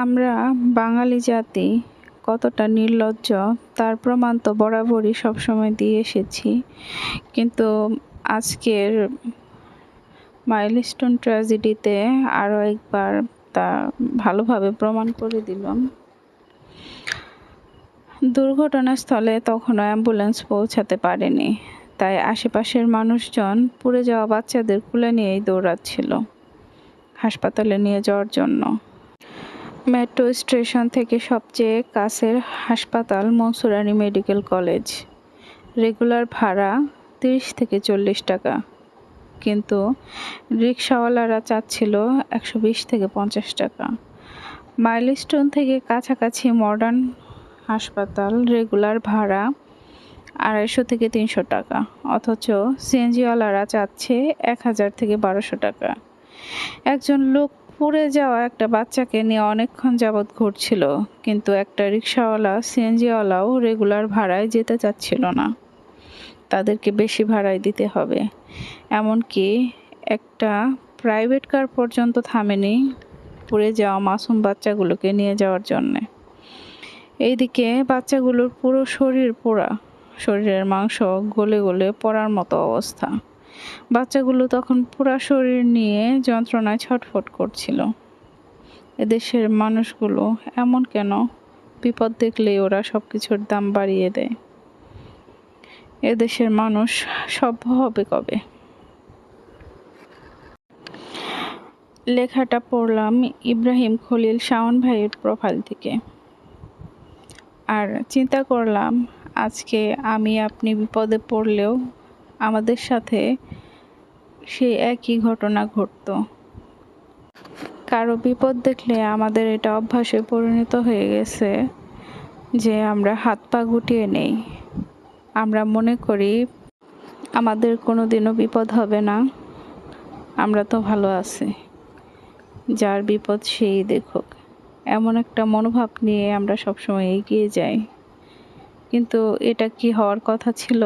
আমরা বাঙালি জাতি কতটা নির্লজ্জ তার প্রমাণ তো বরাবরই সবসময় দিয়ে এসেছি, কিন্তু আজকের মাইলস্টোন ট্র্যাজেডিতে আরও একবার তা ভালোভাবে প্রমাণ করে দিলাম। দুর্ঘটনাস্থলে তখনও অ্যাম্বুলেন্স পৌঁছাতে পারেনি, তাই আশেপাশের মানুষজন পুড়ে যাওয়া বাচ্চাদের কুলে নিয়েই দৌড়াচ্ছিল হাসপাতালে নিয়ে যাওয়ার জন্য। মেট্রো স্টেশন থেকে সবচেয়ে কাছের হাসপাতাল মনসুরানী মেডিকেল কলেজ। রেগুলার ভাড়া 30 থেকে 40 টাকা, কিন্তু রিকশাওয়ালারা চাচ্ছিল 120 থেকে 50 টাকা। মাইলস্টোন থেকে কাছাকাছি মডার্ন হাসপাতাল রেগুলার ভাড়া 250 থেকে 300 টাকা, অথচ সিএনজিওয়ালারা চাচ্ছে 1000 থেকে 1200 টাকা। একজন লোক পুড়ে যাওয়া একটা বাচ্চাকে নিয়ে অনেকক্ষণ যাবৎ ঘুরছিল, কিন্তু একটা রিকশাওয়ালা সিএনজিওয়ালাও রেগুলার ভাড়ায় যেতে চাচ্ছিল না, তাদেরকে বেশি ভাড়ায় দিতে হবে। এমনকি একটা প্রাইভেট কার পর্যন্ত থামেনি পুড়ে যাওয়া মাসুম বাচ্চাগুলোকে নিয়ে যাওয়ার জন্যে। এইদিকে বাচ্চাগুলোর পুরো শরীর পোড়া, শরীরের মাংস গলে গলে পড়ার মতো অবস্থা। বাচ্চাগুলো তখন পুরা শরীর নিয়ে যন্ত্রণায় ছটফট করছিল। এদেশের মানুষগুলো এমন কেন? বিপদ দেখলেই ওরা সব কিছুর দাম বাড়িয়ে দেয়। এদেশের মানুষ সভ্য হবে কবে? লেখাটা পড়লাম ইব্রাহিম খলিল শাওন ভাইয়ের প্রোফাইল থেকে, আর চিন্তা করলাম আজকে আমি আপনি বিপদে পড়লেও আমাদের সাথে সেই একই ঘটনা ঘটতো। কারো বিপদ দেখলে আমাদের এটা অভ্যাসে পরিণত হয়ে গেছে যে আমরা হাত পা গুটিয়ে নেই। আমরা মনে করি আমাদের কোনোদিনও বিপদ হবে না, আমরা তো ভালো আছি, যার বিপদ সেই দেখুক, এমন একটা মনোভাব নিয়ে আমরা সবসময় এগিয়ে যাই। কিন্তু এটা কি হওয়ার কথা ছিল?